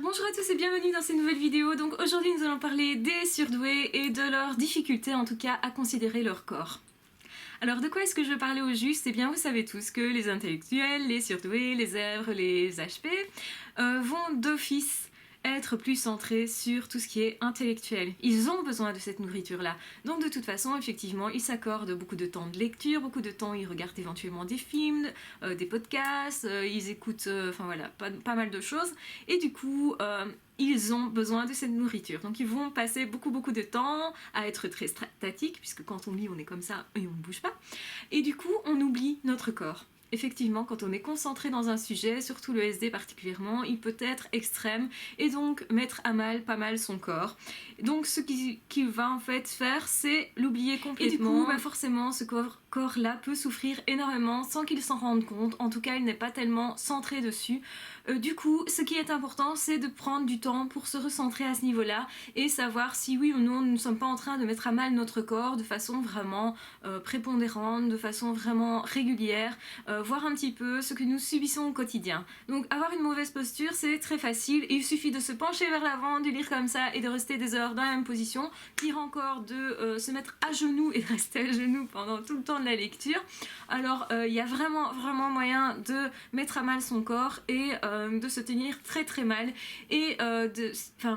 Bonjour à tous et bienvenue dans cette nouvelle vidéo. Donc aujourd'hui nous allons parler des surdoués et de leurs difficultés en tout cas à considérer leur corps. Alors de quoi est-ce que je veux parler au juste? Eh bien vous savez tous que les intellectuels, les surdoués, les zèbres, les HP vont d'office être plus centrés sur tout ce qui est intellectuel. Ils ont besoin de cette nourriture-là. Donc de toute façon, effectivement, ils s'accordent beaucoup de temps de lecture, beaucoup de temps, ils regardent éventuellement des films, des podcasts, ils écoutent, enfin voilà, pas mal de choses. Et du coup, ils ont besoin de cette nourriture. Donc ils vont passer beaucoup de temps à être très statiques, puisque quand on lit, on est comme ça et on ne bouge pas. Et du coup, on oublie notre corps. Effectivement, quand on est concentré dans un sujet, surtout le SD particulièrement, il peut être extrême et donc mettre à mal pas mal son corps. Donc ce qu'il va en fait faire, c'est l'oublier complètement. Et du coup, forcément, ce corps-là peut souffrir énormément sans qu'il s'en rende compte. En tout cas, il n'est pas tellement centré dessus. Du coup, ce qui est important, c'est de prendre du temps pour se recentrer à ce niveau-là et savoir si oui ou non nous ne sommes pas en train de mettre à mal notre corps de façon vraiment prépondérante, de façon vraiment régulière, voir un petit peu ce que nous subissons au quotidien. Donc avoir une mauvaise posture, c'est très facile. Il suffit de se pencher vers l'avant, de lire comme ça et de rester des heures dans la même position. Pire encore, de se mettre à genoux et de rester à genoux pendant tout le temps de la lecture. Alors il y a vraiment moyen de mettre à mal son corps et de se tenir très mal et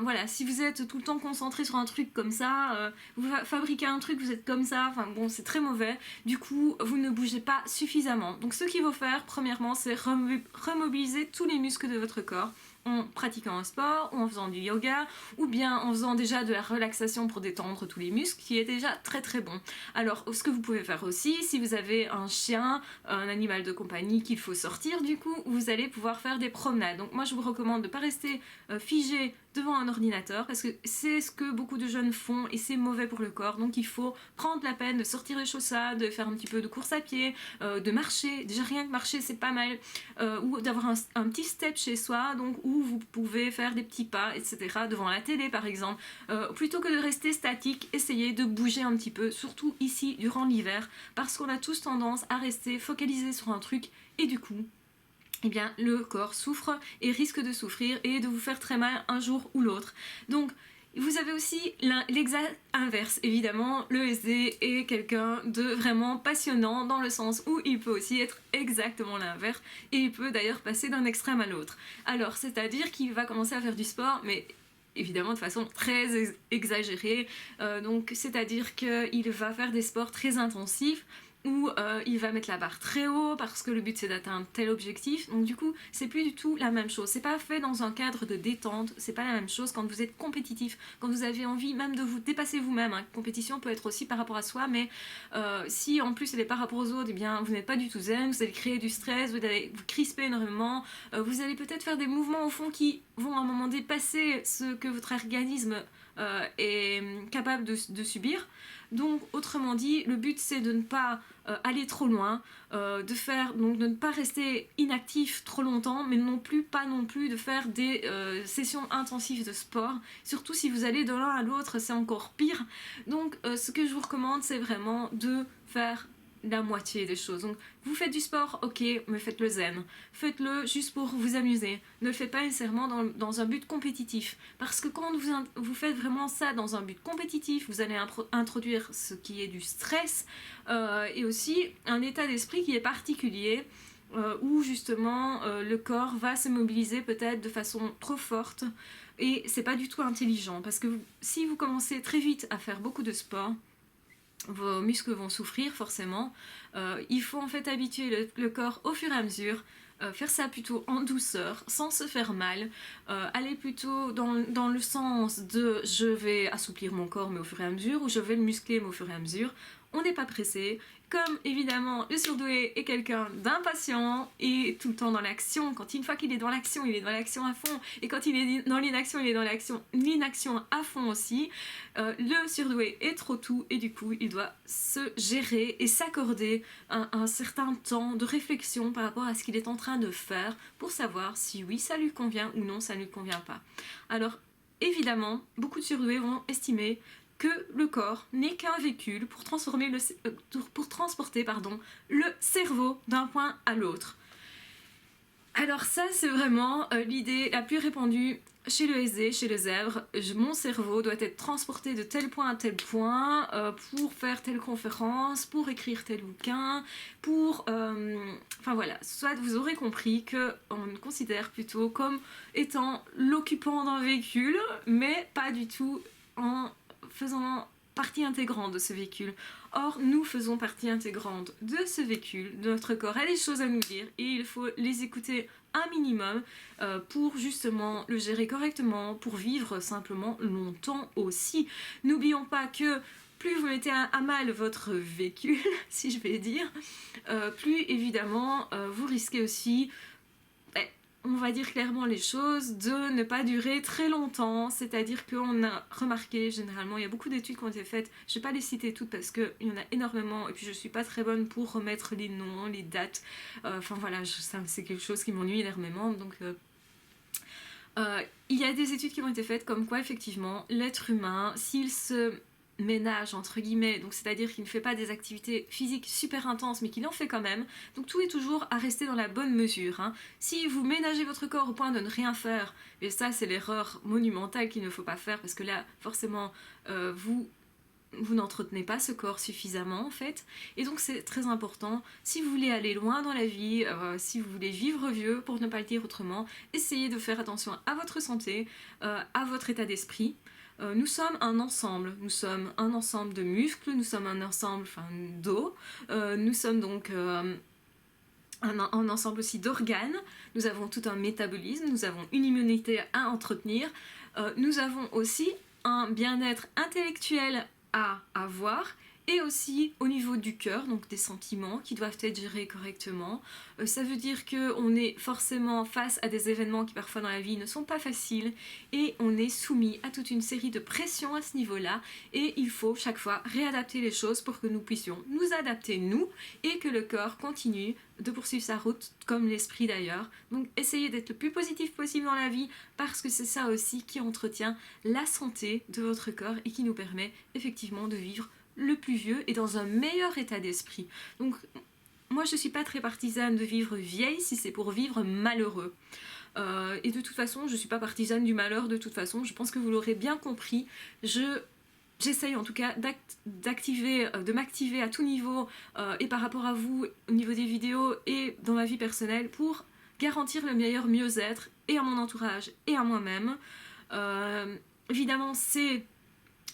voilà, si vous êtes tout le temps concentré sur un truc comme ça, vous fabriquez un truc, vous êtes comme ça, enfin bon, c'est très mauvais, du coup vous ne bougez pas suffisamment. Donc ce qu'il faut faire premièrement, c'est remobiliser tous les muscles de votre corps en pratiquant un sport, ou en faisant du yoga, ou bien en faisant déjà de la relaxation pour détendre tous les muscles, qui est déjà très bon. Alors ce que vous pouvez faire aussi, si vous avez un chien, un animal de compagnie qu'il faut sortir, du coup vous allez pouvoir faire des promenades. Donc moi je vous recommande de ne pas rester figé devant un ordinateur parce que c'est ce que beaucoup de jeunes font et c'est mauvais pour le corps. Donc il faut prendre la peine de sortir les chaussades, de faire un petit peu de course à pied, de marcher. Déjà rien que marcher c'est pas mal, ou d'avoir un petit step chez soi, donc où vous pouvez faire des petits pas, etc. devant la télé par exemple. Plutôt que de rester statique, essayez de bouger un petit peu, surtout ici durant l'hiver, parce qu'on a tous tendance à rester focalisé sur un truc et du coup eh bien le corps souffre et risque de souffrir et de vous faire très mal un jour ou l'autre. Donc vous avez aussi l'exact inverse, évidemment, le SD est quelqu'un de vraiment passionnant dans le sens où il peut aussi être exactement l'inverse et il peut d'ailleurs passer d'un extrême à l'autre. Alors c'est-à-dire qu'il va commencer à faire du sport, mais évidemment de façon très exagérée, donc c'est-à-dire qu'il va faire des sports très intensifs, où il va mettre la barre très haut parce que le but c'est d'atteindre tel objectif. Donc du coup c'est plus du tout la même chose, c'est pas fait dans un cadre de détente, c'est pas la même chose quand vous êtes compétitif, quand vous avez envie même de vous dépasser vous-même, hein. Compétition peut être aussi par rapport à soi, mais si en plus elle est par rapport aux autres, eh bien vous n'êtes pas du tout zen, vous allez créer du stress, vous allez vous crisper énormément, vous allez peut-être faire des mouvements au fond qui vont à un moment dépasser ce que votre organisme est capable de subir. Donc autrement dit, le but c'est de ne pas aller trop loin, donc de ne pas rester inactif trop longtemps, mais pas non plus de faire des sessions intensives de sport, surtout si vous allez de l'un à l'autre, c'est encore pire. Donc ce que je vous recommande, c'est vraiment de faire la moitié des choses. Donc vous faites du sport, ok, mais faites-le zen. Faites-le juste pour vous amuser. Ne le faites pas nécessairement dans un but compétitif. Parce que quand vous faites vraiment ça dans un but compétitif, vous allez introduire ce qui est du stress et aussi un état d'esprit qui est particulier, où justement le corps va se mobiliser peut-être de façon trop forte et c'est pas du tout intelligent. Parce que si vous commencez très vite à faire beaucoup de sport, vos muscles vont souffrir forcément. Il faut en fait habituer le corps au fur et à mesure, faire ça plutôt en douceur, sans se faire mal, aller plutôt dans le sens de je vais assouplir mon corps mais au fur et à mesure, ou je vais le muscler mais au fur et à mesure. On n'est pas pressé. Comme évidemment le surdoué est quelqu'un d'impatient et tout le temps dans l'action, une fois qu'il est dans l'action, il est dans l'action à fond, et quand il est dans l'inaction, il est dans l'inaction à fond aussi. Le surdoué est trop tout et du coup il doit se gérer et s'accorder un certain temps de réflexion par rapport à ce qu'il est en train de faire pour savoir si oui ça lui convient ou non ça ne lui convient pas. Alors évidemment beaucoup de surdoués vont estimer que le corps n'est qu'un véhicule pour transporter le cerveau d'un point à l'autre. Alors ça c'est vraiment l'idée la plus répandue chez le SD, chez le zèbre, mon cerveau doit être transporté de tel point à tel point pour faire telle conférence, pour écrire tel bouquin, pour... Enfin voilà, soit vous aurez compris qu'on me considère plutôt comme étant l'occupant d'un véhicule, mais pas du tout en faisant partie intégrante de ce véhicule. Or, nous faisons partie intégrante de ce véhicule, notre corps a des choses à nous dire et il faut les écouter un minimum pour justement le gérer correctement, pour vivre simplement longtemps aussi. N'oublions pas que plus vous mettez à mal votre véhicule, si je vais dire, plus évidemment vous risquez aussi, on va dire clairement les choses, de ne pas durer très longtemps. C'est-à-dire qu'on a remarqué, généralement, il y a beaucoup d'études qui ont été faites, je ne vais pas les citer toutes parce qu'il y en a énormément, et puis je ne suis pas très bonne pour remettre les noms, les dates, enfin voilà, ça, c'est quelque chose qui m'ennuie énormément, donc... il y a des études qui ont été faites comme quoi effectivement l'être humain, s'il se ménage entre guillemets, donc c'est-à-dire qu'il ne fait pas des activités physiques super intenses mais qu'il en fait quand même, donc tout est toujours à rester dans la bonne mesure, hein. Si vous ménagez votre corps au point de ne rien faire, et ça c'est l'erreur monumentale qu'il ne faut pas faire parce que là forcément vous n'entretenez pas ce corps suffisamment en fait, et donc c'est très important. Si vous voulez aller loin dans la vie, si vous voulez vivre vieux pour ne pas le dire autrement, essayez de faire attention à votre santé, à votre état d'esprit. Nous sommes un ensemble de muscles, nous sommes un ensemble d'os, nous sommes donc un ensemble aussi d'organes, nous avons tout un métabolisme, nous avons une immunité à entretenir, nous avons aussi un bien-être intellectuel à avoir, et aussi au niveau du cœur, donc des sentiments qui doivent être gérés correctement. Ça veut dire qu'on est forcément face à des événements qui parfois dans la vie ne sont pas faciles et on est soumis à toute une série de pressions à ce niveau-là, et il faut chaque fois réadapter les choses pour que nous puissions nous adapter nous et que le corps continue de poursuivre sa route, comme l'esprit d'ailleurs. Donc essayez d'être le plus positif possible dans la vie parce que c'est ça aussi qui entretient la santé de votre corps et qui nous permet effectivement de vivre le plus vieux et dans un meilleur état d'esprit. Donc moi je suis pas très partisane de vivre vieille si c'est pour vivre malheureux. Et de toute façon je suis pas partisane du malheur de toute façon, je pense que vous l'aurez bien compris. J'essaye en tout cas de m'activer à tout niveau et par rapport à vous au niveau des vidéos et dans ma vie personnelle pour garantir le meilleur mieux-être et à mon entourage et à moi-même. Évidemment c'est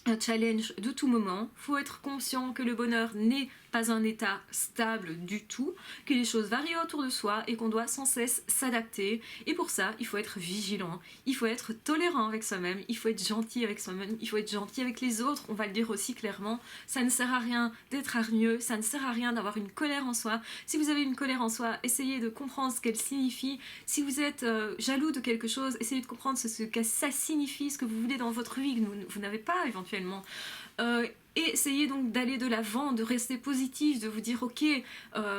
un challenge de tout moment, il faut être conscient que le bonheur n'est pas un état stable du tout, que les choses varient autour de soi et qu'on doit sans cesse s'adapter, et pour ça il faut être vigilant, il faut être tolérant avec soi-même, il faut être gentil avec soi-même, il faut être gentil avec les autres, on va le dire aussi clairement, ça ne sert à rien d'être hargneux, ça ne sert à rien d'avoir une colère en soi. Si vous avez une colère en soi, essayez de comprendre ce qu'elle signifie. Si vous êtes jaloux de quelque chose, essayez de comprendre ce que ça signifie, ce que vous voulez dans votre vie, que vous n'avez pas éventuellement. Et essayez donc d'aller de l'avant, de rester positif, de vous dire ok,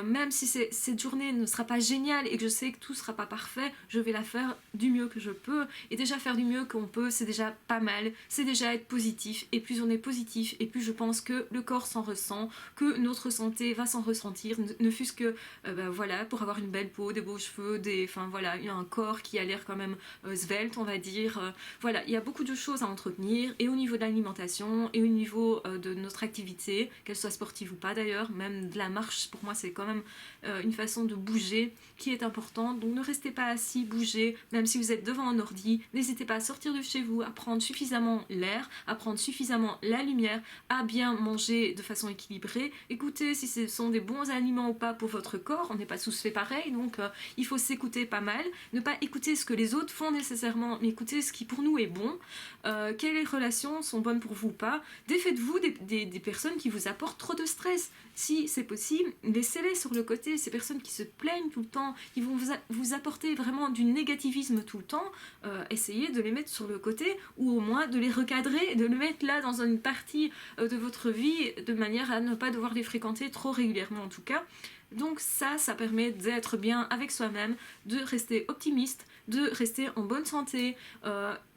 même si cette journée ne sera pas géniale et que je sais que tout ne sera pas parfait, je vais la faire du mieux que je peux. Et déjà faire du mieux qu'on peut, c'est déjà pas mal, c'est déjà être positif. Et plus on est positif, et plus je pense que le corps s'en ressent, que notre santé va s'en ressentir, ne fût-ce que voilà, pour avoir une belle peau, des beaux cheveux, enfin voilà, il y a un corps qui a l'air quand même svelte, on va dire. Voilà, il y a beaucoup de choses à entretenir, et au niveau de l'alimentation, et au niveau de notre activité, qu'elle soit sportive ou pas d'ailleurs, même de la marche, pour moi c'est quand même une façon de bouger qui est importante. Donc ne restez pas assis, bougez, même si vous êtes devant un ordi, n'hésitez pas à sortir de chez vous, à prendre suffisamment l'air, à prendre suffisamment la lumière, à bien manger de façon équilibrée, écoutez si ce sont des bons aliments ou pas pour votre corps, on n'est pas tous fait pareil, donc il faut s'écouter pas mal, ne pas écouter ce que les autres font nécessairement, mais écouter ce qui pour nous est bon, quelles relations sont bonnes pour vous ou pas. Défaites-vous des personnes qui vous apportent trop de stress. Si c'est possible, laissez-les sur le côté. Ces personnes qui se plaignent tout le temps, qui vont vous apporter vraiment du négativisme tout le temps, essayez de les mettre sur le côté, ou au moins de les recadrer, de les mettre là dans une partie de votre vie, de manière à ne pas devoir les fréquenter trop régulièrement en tout cas. Donc ça permet d'être bien avec soi-même, de rester optimiste, de rester en bonne santé.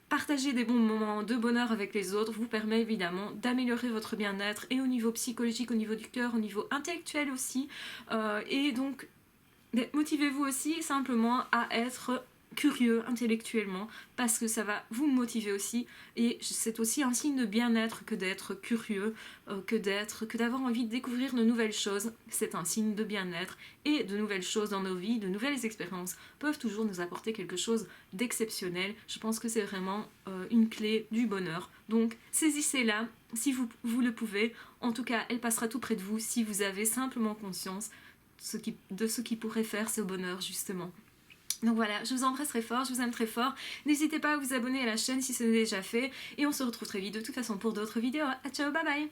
Partager des bons moments de bonheur avec les autres vous permet évidemment d'améliorer votre bien-être, et au niveau psychologique, au niveau du cœur, au niveau intellectuel aussi. Et donc motivez-vous aussi simplement à être curieux intellectuellement, parce que ça va vous motiver aussi, et c'est aussi un signe de bien-être que d'être curieux, que d'avoir envie de découvrir de nouvelles choses. C'est un signe de bien-être, et de nouvelles choses dans nos vies, de nouvelles expériences peuvent toujours nous apporter quelque chose d'exceptionnel. Je pense que c'est vraiment une clé du bonheur. Donc saisissez-la si vous le pouvez. En tout cas, elle passera tout près de vous si vous avez simplement conscience de ce qui pourrait faire ce bonheur justement. Donc voilà, je vous embrasse très fort, je vous aime très fort. N'hésitez pas à vous abonner à la chaîne si ce n'est déjà fait. Et on se retrouve très vite de toute façon pour d'autres vidéos. À ciao, bye bye.